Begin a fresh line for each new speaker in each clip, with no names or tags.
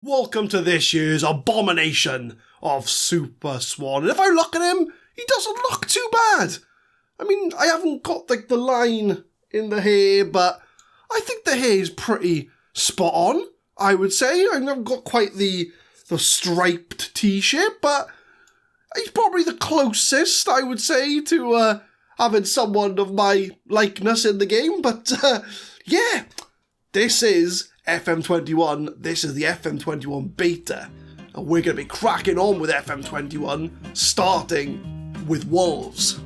Welcome to this year's abomination of Super Swan. And if I look at him, he doesn't look too bad. I mean, I haven't got the line in the hair, but I think the hair is pretty spot on, I would say. I haven't got quite the striped t-shirt, but he's probably the closest, I would say, to having someone of my likeness in the game. But yeah, this is FM21, this is the FM21 Beta, and we're going to be cracking on with FM21, starting with Wolves.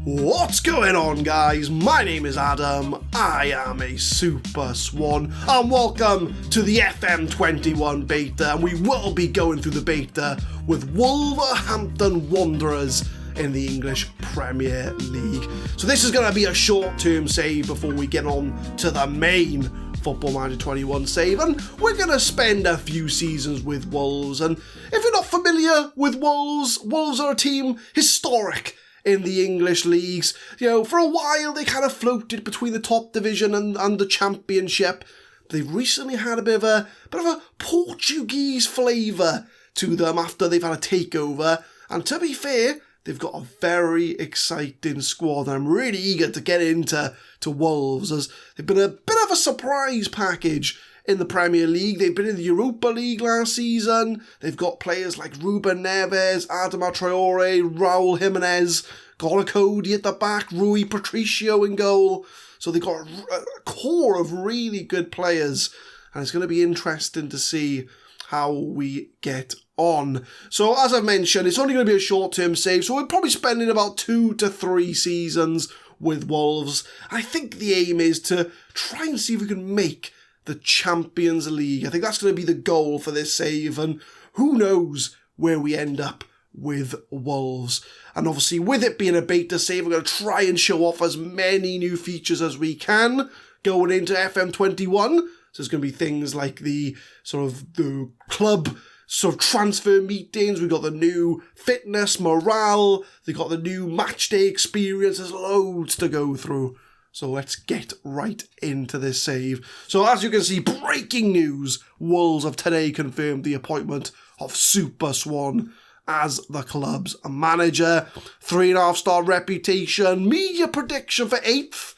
What's going on, guys? My name is Adam, I am a Super Swan, and welcome to the FM21 Beta, and we will be going through the beta with Wolverhampton Wanderers in the English Premier League. So this is going to be a short-term save before we get on to the main Football Manager 21 save, and we're going to spend a few seasons with Wolves. And if you're not familiar with Wolves, Wolves are a team historic in the English leagues. You know, for a while they kind of floated between the top division and the Championship. They've recently had a bit of a Portuguese flavour to them after they've had a takeover, and to be fair, they've got a very exciting squad, and I'm really eager to get into Wolves, as they've been a bit of a surprise package in the Premier League. They've been in the Europa League last season. They've got players like Ruben Neves, Adama Traore, Raul Jimenez, Golo Cody at the back, Rui Patricio in goal. So they've got a core of really good players, and it's going to be interesting to see how we get on. So as I've mentioned, it's only going to be a short-term save, so we're probably spending about 2 to 3 seasons with Wolves. I think the aim is to try and see if we can make the Champions League. I think that's going to be the goal for this save, and who knows where we end up with Wolves. And obviously, with it being a beta save, we're going to try and show off as many new features as we can going into FM21. So there's going to be things like the club transfer meetings. We've got the new fitness, morale. They've got the new match day experience. There's loads to go through. So let's get right into this save. So as you can see, breaking news. Wolves have today confirmed the appointment of Super Swan as the club's manager. 3.5-star reputation. Media prediction for 8th.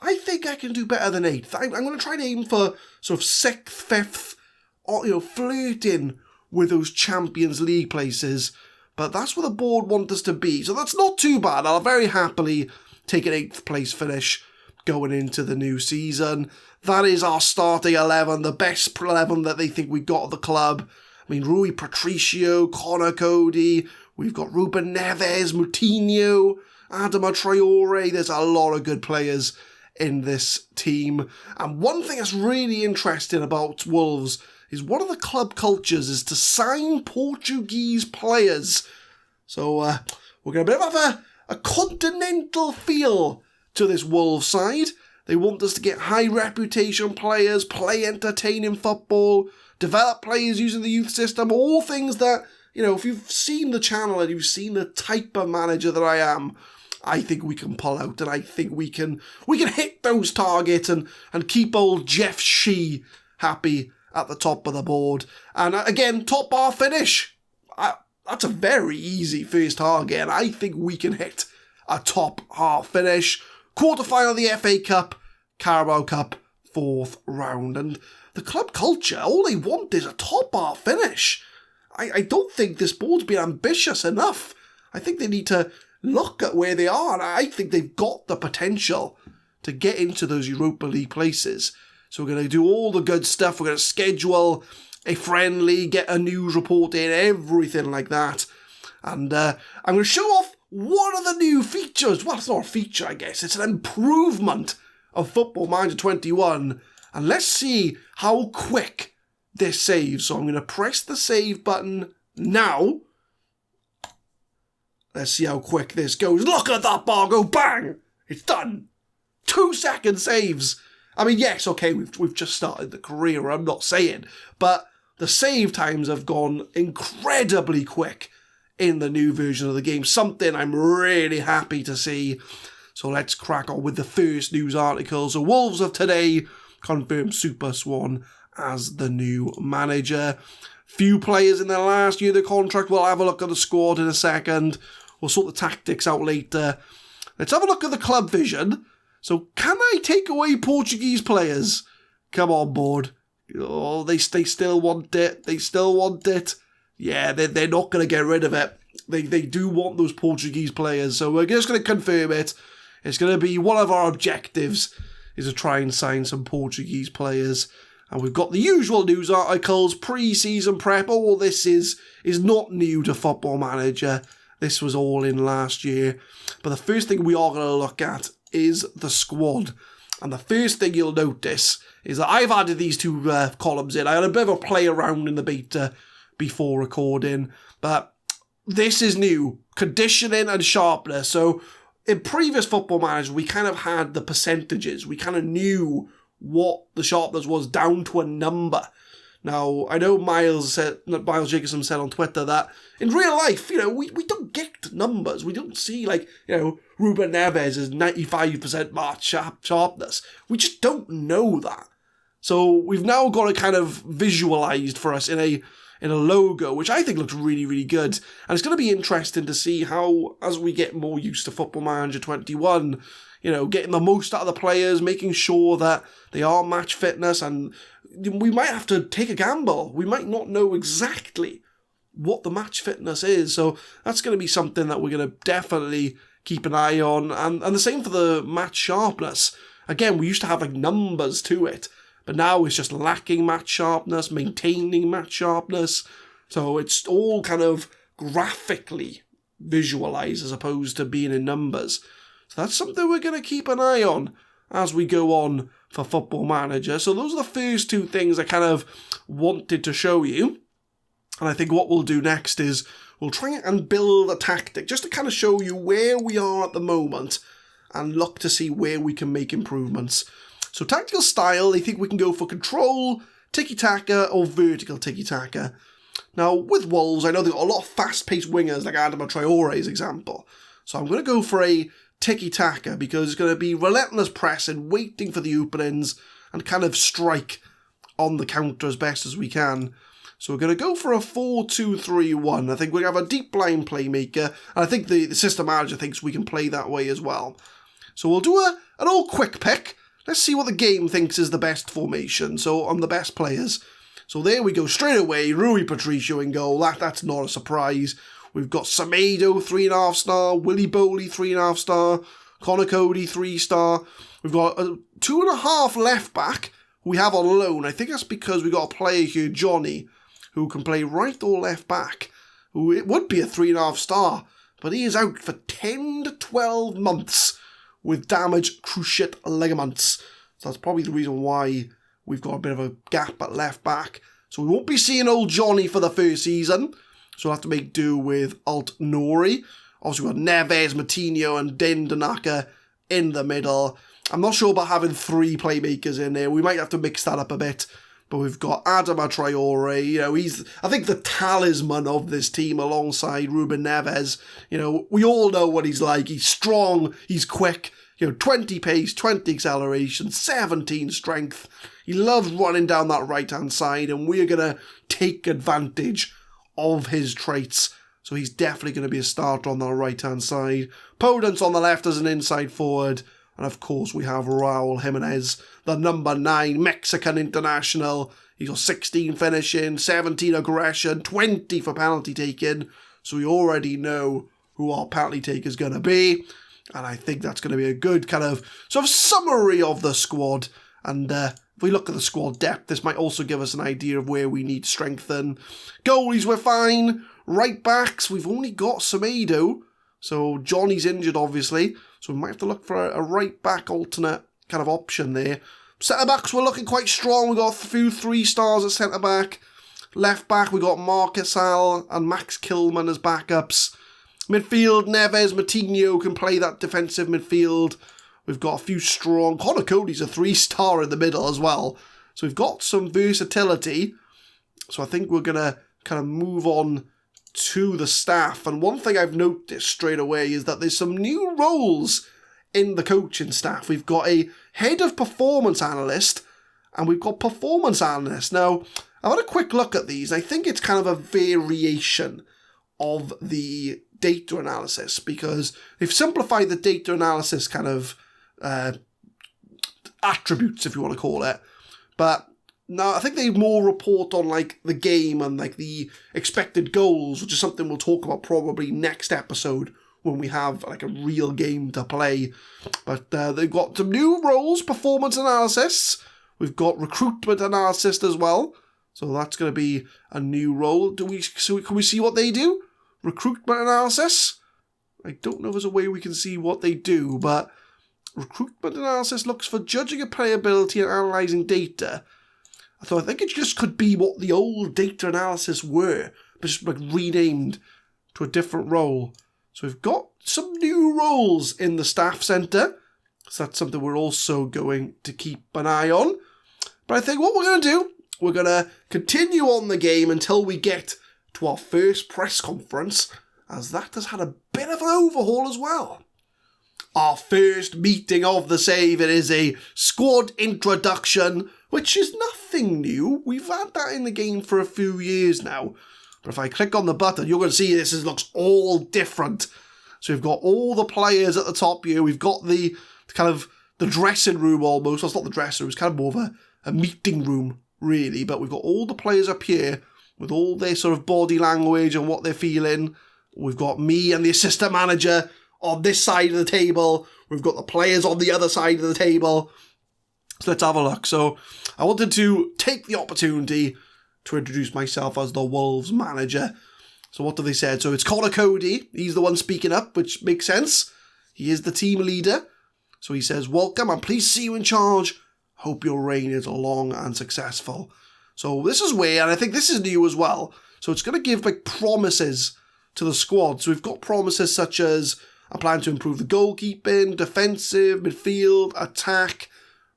I think I can do better than 8th. I'm going to try and aim for 6th, 5th, or, flirting with those Champions League places. But that's where the board want us to be. So that's not too bad. I'll very happily take an 8th place finish going into the new season. That is our starting 11, the best 11 that they think we got at the club. I mean, Rui Patricio, Golo Cody, we've got Ruben Neves, Moutinho, Adama Traore. There's a lot of good players in this team. And one thing that's really interesting about Wolves is one of the club cultures is to sign Portuguese players. So we're going to have a continental feel to this Wolves side. They want us to get high reputation players, play entertaining football, develop players using the youth system, all things that, if you've seen the channel and you've seen the type of manager that I am, I think we can pull out, and I think we can hit those targets and keep old Jeff Shee happy at the top of the board. And again, top bar finish. That's a very easy first target, and I think we can hit a top half finish. Quarterfinal of the FA Cup, Carabao Cup, 4th round. And the club culture, all they want is a top half finish. I don't think this board's been ambitious enough. I think they need to look at where they are, and I think they've got the potential to get into those Europa League places. So we're going to do all the good stuff. We're going to schedule a friendly, get a news report in, everything like that. And I'm going to show off one of the new features. Well, it's not a feature, I guess. It's an improvement of Football Manager 21. And let's see how quick this saves. So I'm going to press the save button now. Let's see how quick this goes. Look at that bar go bang! It's done. 2-second saves. I mean, yes, okay, we've just started the career, I'm not saying, but the save times have gone incredibly quick in the new version of the game. Something I'm really happy to see. So let's crack on with the first news article. So Wolves of today confirmed Super Swan as the new manager. Few players in their last year of the contract. We'll have a look at the squad in a second. We'll sort the tactics out later. Let's have a look at the club vision. So, can I take away Portuguese players? Come on board. Oh, they still want it. They still want it. Yeah, they're not going to get rid of it. They do want those Portuguese players. So, we're just going to confirm it. It's going to be one of our objectives is to try and sign some Portuguese players. And we've got the usual news articles, pre-season prep. All this is not new to Football Manager. This was all in last year. But the first thing we are going to look at is the squad. And the first thing you'll notice is that I've added these two columns in. I had a bit of a play around in the beta before recording. But this is new. Conditioning and sharpness. So in previous Football Manager, we kind of had the percentages. We kind of knew what the sharpness was down to a number. Now, I know Miles Jacobson said on Twitter that in real life, we don't get numbers. We don't see, Ruben Neves is 95% match sharpness. We just don't know that. So we've now got it kind of visualised for us in a logo, which I think looks really, really good. And it's going to be interesting to see how, as we get more used to Football Manager 21, getting the most out of the players, making sure that they are match fitness, and we might have to take a gamble. We might not know exactly what the match fitness is, so that's going to be something that we're going to definitely keep an eye on, and the same for the match sharpness. Again, we used to have numbers to it, but now it's just lacking match sharpness, maintaining match sharpness, so it's all kind of graphically visualised as opposed to being in numbers. So that's something we're going to keep an eye on as we go on for Football Manager. So those are the first two things I kind of wanted to show you. And I think what we'll do next is we'll try and build a tactic just to kind of show you where we are at the moment and look to see where we can make improvements. So tactical style, I think we can go for control, tiki-taka, or vertical tiki-taka. Now, with Wolves, I know they've got a lot of fast-paced wingers like Adama Traore's example. So I'm going to go for a tiki-taka because it's going to be relentless pressing, waiting for the openings, and kind of strike on the counter as best as we can. So we're going to go for a 4-2-3-1. I think we have a deep line playmaker, and I think the system manager thinks we can play that way as well. So we'll do an all quick pick. Let's see what the game thinks is the best formation, so on the best players. So there we go, straight away, Rui Patricio in goal. That's not a surprise. We've got Semedo, 3.5 star, Willy Bowley, 3.5 star, Connor Cody, 3 star. We've got a 2.5 left back who we have on loan. I think that's because we've got a player here, Johnny, who can play right or left back, who it would be a 3.5 star, but he is out for 10 to 12 months with damaged cruciate ligaments. So that's probably the reason why we've got a bit of a gap at left back. So we won't be seeing old Johnny for the first season. So we'll have to make do with Alt Nori. Obviously we've got Neves, Matinho and Dendanaka in the middle. I'm not sure about having 3 playmakers in there. We might have to mix that up a bit. But we've got Adama Traore. He's, I think, the talisman of this team alongside Ruben Neves. We all know what he's like. He's strong, he's quick. 20 pace, 20 acceleration, 17 strength. He loves running down that right-hand side, and we're going to take advantage of his traits. So he's definitely going to be a starter on the right-hand side. Podence on the left as an inside forward. And of course we have Raul Jimenez, the number 9 Mexican international. He's got 16 finishing, 17 aggression, 20 for penalty taking. So we already know who our penalty taker is going to be. And I think that's going to be a good kind of sort of summary of the squad. And if we look at the squad depth, this might also give us an idea of where we need to strengthen. Goalies, we're fine. Right backs, we've only got Semedo. So Johnny's injured, obviously. So we might have to look for a right back alternate kind of option there. Centre backs, we're looking quite strong. We've got a few 3 stars at centre back. Left back, we've got Marcus Al and Max Kilman as backups. Midfield, Neves, Matinho can play that defensive midfield. We've got a few strong. Connor Cody's a 3 star in the middle as well. So we've got some versatility. So I think we're going to kind of move on to the staff. And one thing I've noticed straight away is that there's some new roles in the coaching staff. We've got a head of performance analyst and we've got performance analyst. Now, I've had a quick look at these. I think it's kind of a variation of the data analysis, because they've simplified the data analysis kind of attributes, if you want to call it. But no, I think they more report on like the game and like the expected goals, which is something we'll talk about probably next episode when we have like a real game to play. But they've got some new roles, performance analysis. We've got recruitment analysis as well. So that's going to be a new role. Can we see what they do? Recruitment analysis? I don't know if there's a way we can see what they do, but recruitment analysis looks for judging a player ability and analysing data. So I think it just could be what the old data analysis were, but just like renamed to a different role. So we've got some new roles in the staff centre. So that's something we're also going to keep an eye on. But I think what we're going to do, we're going to continue on the game until we get to our first press conference, as that has had a bit of an overhaul as well. Our first meeting of the save, it is a squad introduction, which is nothing new. We've had that in the game for a few years now. But if I click on the button, you're going to see this looks all different. So we've got all the players at the top here. We've got the kind of the dressing room almost. Well, it's not the dressing room. It's kind of more of a meeting room, really. But we've got all the players up here with all their sort of body language and what they're feeling. We've got me and the assistant manager on this side of the table. We've got the players on the other side of the table. So let's have a look. So I wanted to take the opportunity to introduce myself as the Wolves manager. So what have they said? So it's Connor Cody. He's the one speaking up, which makes sense. He is the team leader. So he says, "Welcome, I'm pleased to see you in charge. Hope your reign is long and successful." So this is where, and I think this is new as well. So it's going to give like promises to the squad. So we've got promises such as I plan to improve the goalkeeping, defensive, midfield, attack,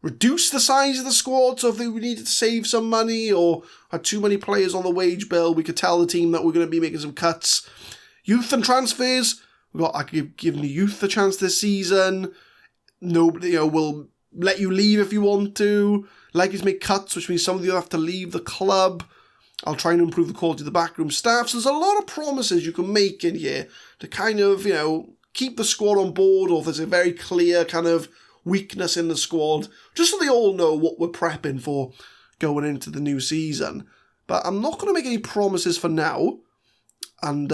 reduce the size of the squad. So if we needed to save some money or had too many players on the wage bill, we could tell the team that we're going to be making some cuts. Youth and transfers. I could give the youth a chance this season. Nobody, will let you leave if you want to. Likely to make cuts, which means some of you have to leave the club. I'll try and improve the quality of the backroom staff. So there's a lot of promises you can make in here to kind of, keep the squad on board, or if there's a very clear kind of weakness in the squad, just so they all know what we're prepping for going into the new season. But I'm not going to make any promises for now, and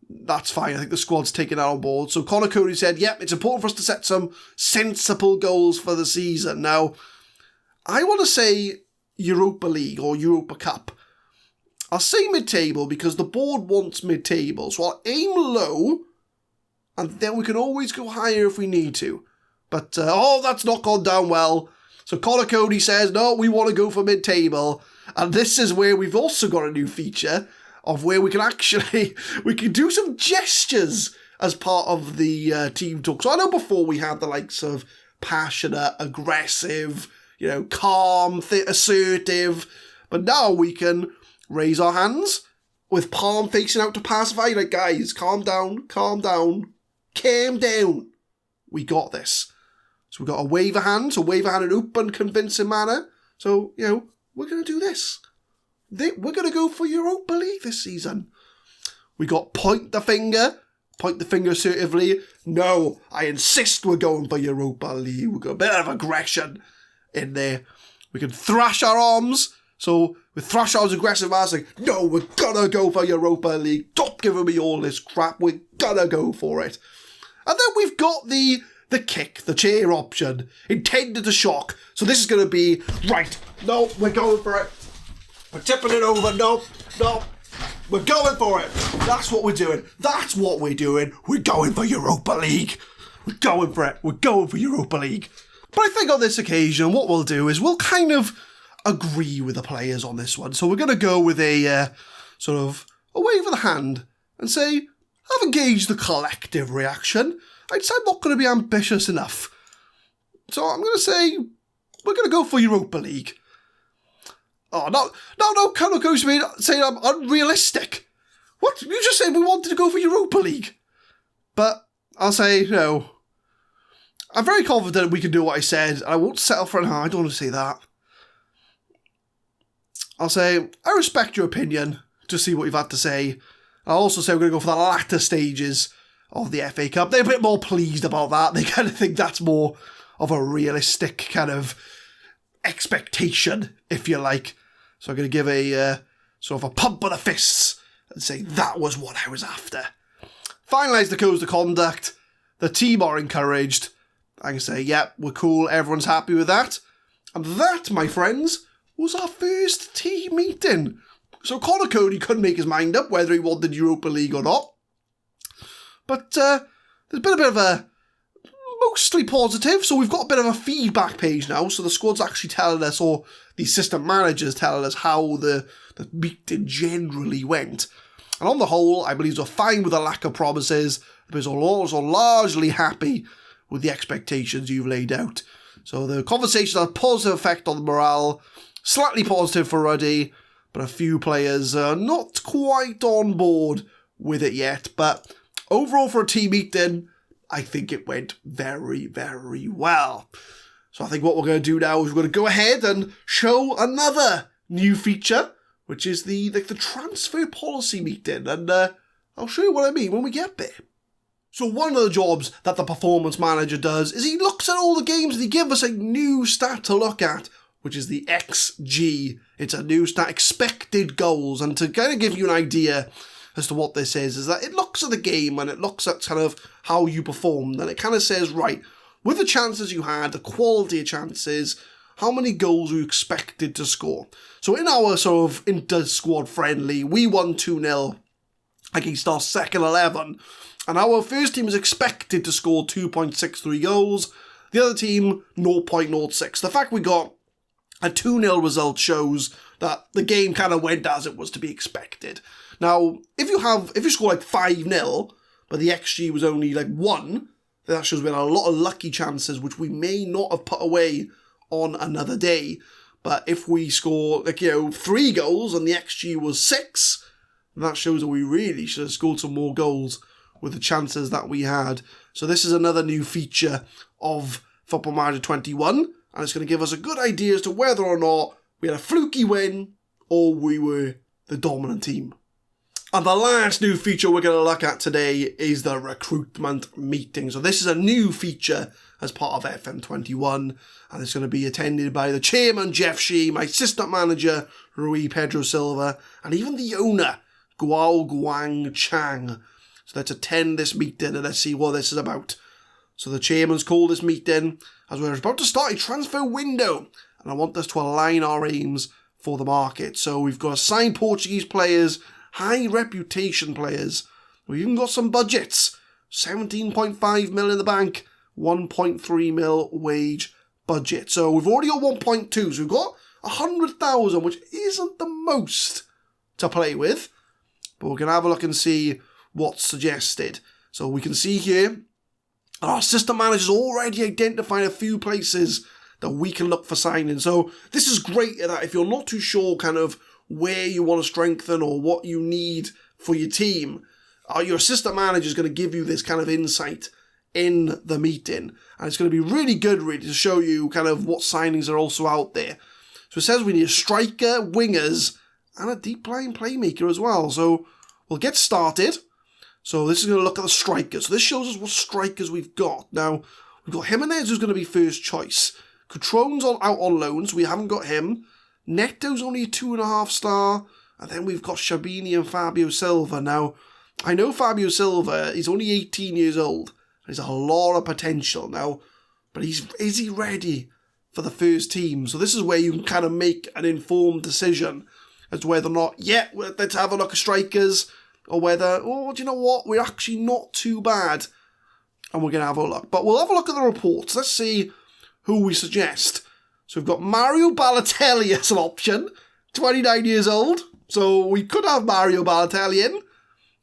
that's fine. I think the squad's taken that on board. So Connor Cody said, yep, it's important for us to set some sensible goals for the season. Now, I want to say Europa League or Europa Cup. I'll say mid-table because the board wants mid-table, so I'll aim low, and then we can always go higher if we need to. But, that's not gone down well. So Connor Cody says, no, we want to go for mid-table. And this is where we've also got a new feature of where we can do some gestures as part of the team talk. So I know before we had the likes of passionate, aggressive, calm, assertive. But now we can raise our hands with palm facing out to pacify. Like, guys, calm down. We got this. So we've got a wave a hand. So wave a hand in an open, convincing manner. So, we're going to do this. We're going to go for Europa League this season. We got point the finger assertively. No, I insist we're going for Europa League. We've got a bit of aggression in there. We can thrash our arms. So with thrash arms aggressive manner, like, no, we're going to go for Europa League. Stop giving me all this crap. We're going to go for it. And then we've got the kick, the chair option, intended to shock. So this is going to be, right, no, we're going for it. We're tipping it over, no, we're going for it. That's what we're doing. We're going for Europa League. We're going for it. We're going for Europa League. But I think on this occasion, what we'll do is we'll kind of agree with the players on this one. So we're going to go with a sort of a wave of the hand and say, I've engaged the collective reaction. I'd say I'm not going to be ambitious enough. So I'm going to say, we're going to go for Europa League. Oh, no, Colonel goes to me saying I'm unrealistic. What? You just said we wanted to go for Europa League. But I'll say, no. I'm very confident we can do what I said, and I won't settle for an I don't want to say that. I'll say, I respect your opinion, to see what you've had to say. I'll also say we're going to go for the latter stages of the FA Cup. They're a bit more pleased about that. They kind of think that's more of a realistic kind of expectation, if you like. So I'm going to give a sort of a pump of the fists and say that was what I was after. Finalise the codes of conduct. The team are encouraged. I can say, yep, we're cool. Everyone's happy with that. And that, my friends, was our first team meeting. So Conor Cody couldn't make his mind up whether he wanted Europa League or not. But there's been a bit of a mostly positive. So we've got a bit of a feedback page now. So the squad's actually telling us, or the assistant managers telling us how the meeting generally went. And on the whole, I believe we're fine with the lack of promises. Because we're also largely happy with the expectations you've laid out. So the conversation had a positive effect on the morale. Slightly positive for Ruddy. But a few players are not quite on board with it yet. But overall for a team meeting, I think it went very, very well. So I think what we're going to do now is we're going to go ahead and show another new feature, which is the transfer policy meeting. And I'll show you what I mean when we get there. So one of the jobs that the performance manager does is he looks at all the games and he gives us a new stat to look at, which is the XG. It's a new stat, expected goals. And to kind of give you an idea as to what this is that it looks at the game and it looks at kind of how you performed. And it kind of says, right, with the chances you had, the quality of chances, how many goals were you expected to score? So in our sort of inter-squad friendly, we won 2-0 against our second 11. And our first team is expected to score 2.63 goals. The other team, 0.06. The fact we got a 2-0 result shows that the game kind of went as it was to be expected. Now, if you score like 5-0, but the XG was only like 1, then that shows we had a lot of lucky chances, which we may not have put away on another day. But if we score, 3 goals and the XG was 6, then that shows that we really should have scored some more goals with the chances that we had. So this is another new feature of Football Manager 21, and it's going to give us a good idea as to whether or not we had a fluky win or we were the dominant team. And the last new feature we're going to look at today is the Recruitment Meeting. So this is a new feature as part of FM21, and it's going to be attended by the chairman, Jeff Shee, my assistant manager, Rui Pedro Silva, and even the owner, Guo Guang Chang. So let's attend this meeting and let's see what this is about. So the chairman's called this meeting as we're about to start a transfer window, and I want us to align our aims for the market. So we've got assigned Portuguese players, high reputation players. We've even got some budgets. 17.5 mil in the bank, 1.3 mil wage budget. So we've already got 1.2, so we've got 100,000, which isn't the most to play with. But we're going to have a look and see what's suggested. So we can see here, our assistant manager's already identified a few places that we can look for signing. So this is great that if you're not too sure kind of where you want to strengthen or what you need for your team, your assistant manager is going to give you this kind of insight in the meeting. And it's going to be really good really to show you kind of what signings are also out there. So it says we need a striker, wingers, and a deep line playmaker as well. So we'll get started. So this is going to look at the strikers. So this shows us what strikers we've got. Now, we've got Jimenez, who's going to be first choice. Cotrone's out on loan, so we haven't got him. Neto's only a 2.5 star. And then we've got Shabini and Fabio Silva. Now, I know Fabio Silva, he's only 18 years old. He's a lot of potential now. But is he ready for the first team? So this is where you can kind of make an informed decision as to whether or not, let's have a look at strikers. Or whether, do you know what, we're actually not too bad. And we're going to have a look. But we'll have a look at the reports. Let's see who we suggest. So we've got Mario Balotelli as an option. 29 years old. So we could have Mario Balotelli in.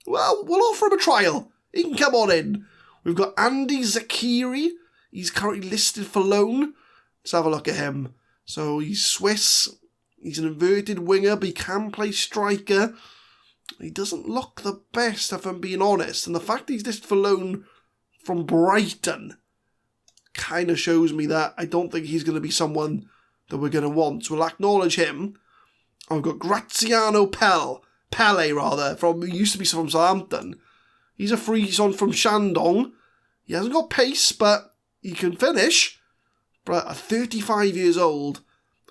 Well, we'll offer him a trial. He can come on in. We've got Andy Zakiri. He's currently listed for loan. Let's have a look at him. So he's Swiss. He's an inverted winger, but he can play striker. He doesn't look the best, if I'm being honest. And the fact that he's listed for loan from Brighton kind of shows me that I don't think he's going to be someone that we're going to want. So we'll acknowledge him. I've got Graziano Pele, he used to be from Southampton. He's he's on from Shandong. He hasn't got pace, but he can finish. But at 35 years old,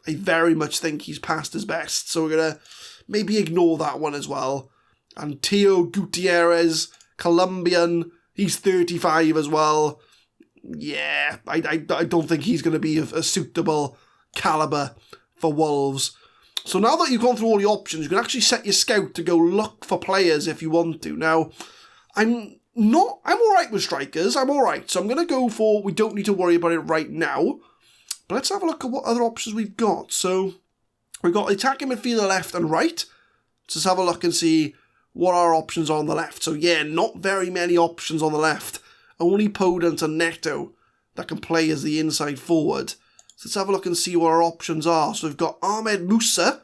I very much think he's past his best. So we're going to maybe ignore that one as well. And Teo Gutierrez, Colombian, he's 35 as well. Yeah, I don't think he's going to be a suitable calibre for Wolves. So now that you've gone through all the options, you can actually set your scout to go look for players if you want to. Now, I'm alright with strikers, I'm alright. So I'm going to go for, we don't need to worry about it right now. But let's have a look at what other options we've got. So we've got attacking midfielder left and right. So let's have a look and see what our options are on the left. So yeah, not very many options on the left. Only Podence and Neto that can play as the inside forward. So let's have a look and see what our options are. So we've got Ahmed Musa,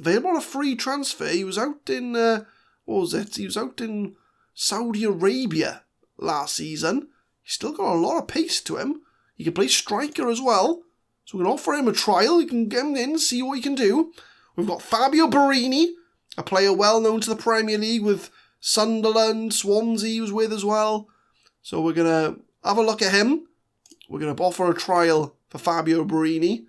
available on a free transfer. He was out in, He was out in Saudi Arabia last season. He's still got a lot of pace to him. He can play striker as well. So we can offer him a trial. You can get him in, see what he can do. We've got Fabio Barini, a player well known to the Premier League with Sunderland, Swansea he was with as well. So we're going to have a look at him. We're going to offer a trial for Fabio Barini.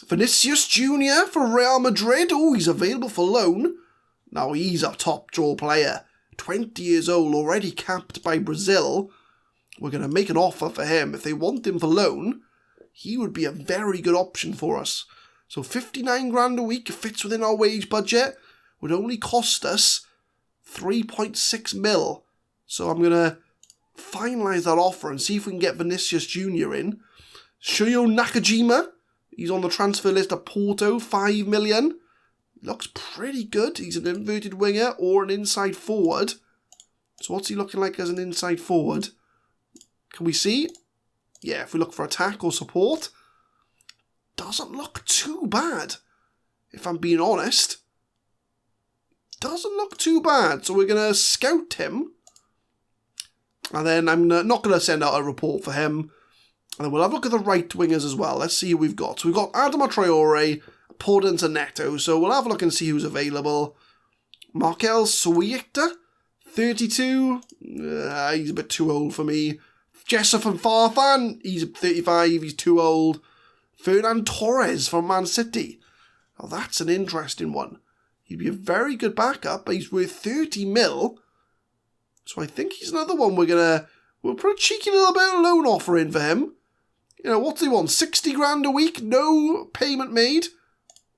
Vinicius Jr. for Real Madrid. Oh, he's available for loan. Now he's a top draw player. 20 years old, already capped by Brazil. We're going to make an offer for him. If they want him for loan, he would be a very good option for us. So 59 grand a week, fits within our wage budget, would only cost us 3.6 mil. So I'm going to finalise that offer and see if we can get Vinicius Jr. in. Shuyo Nakajima, he's on the transfer list at Porto, 5 million. Looks pretty good. He's an inverted winger or an inside forward. So what's he looking like as an inside forward? Can we see? Yeah, if we look for attack or support, doesn't look too bad, if I'm being honest. Doesn't look too bad. So we're going to scout him. And then I'm not going to send out a report for him. And then we'll have a look at the right wingers as well. Let's see who we've got. So we've got Adama Traore, Podence and Neto. So we'll have a look and see who's available. Markel Suieta, 32. He's a bit too old for me. Jesser from Farfan, he's 35, he's too old. Fernan Torres from Man City. Oh, that's an interesting one. He'd be a very good backup, but he's worth 30 mil. So I think he's another one we'll put a cheeky little bit of loan offer in for him. You know, what's he want? 60 grand a week, no payment made.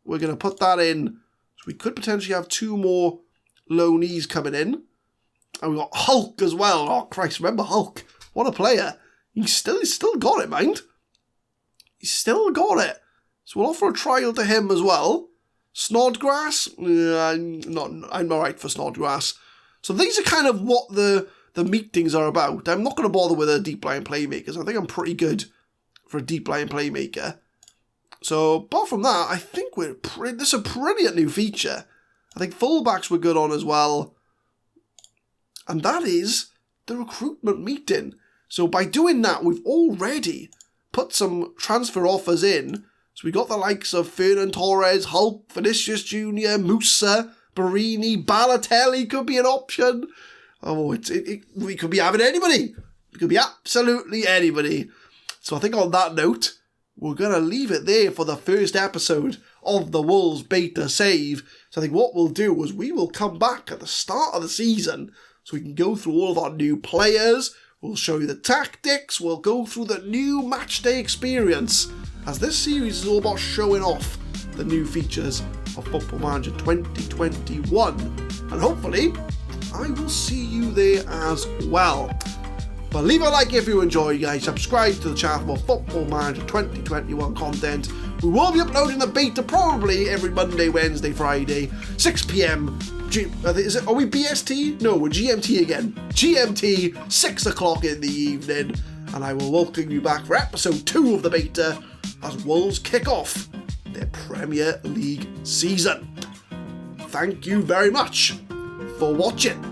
We're going to put that in. So we could potentially have 2 more loanees coming in. And we've got Hulk as well. Oh, Christ, remember Hulk? What a player. He's still got it, mind. He's still got it. So we'll offer a trial to him as well. Snodgrass? I'm alright for Snodgrass. So these are kind of what the meetings are about. I'm not going to bother with a deep line playmakers. I think I'm pretty good for a deep line playmaker. So apart from that, I think this is a brilliant new feature. I think fullbacks we're good on as well. And that is the recruitment meeting. So by doing that, we've already put some transfer offers in. So we got the likes of Fernan Torres, Hulk, Vinicius Jr., Musa, Barini, Balotelli could be an option. Oh, we could be having anybody. It could be absolutely anybody. So I think on that note, we're going to leave it there for the first episode of the Wolves Beta Save. So I think what we'll do is we will come back at the start of the season so we can go through all of our new players. We'll show you the tactics. We'll go through the new matchday experience, as this series is all about showing off the new features of Football Manager 2021. And hopefully, I will see you there as well. But leave a like if you enjoy, guys. Subscribe to the channel for Football Manager 2021 content. We will be uploading the beta probably every Monday, Wednesday, Friday, 6 PM. Are we BST? No, we're GMT again. GMT, 6 o'clock in the evening. And I will welcome you back for episode 2 of the beta as Wolves kick off their Premier League season. Thank you very much for watching.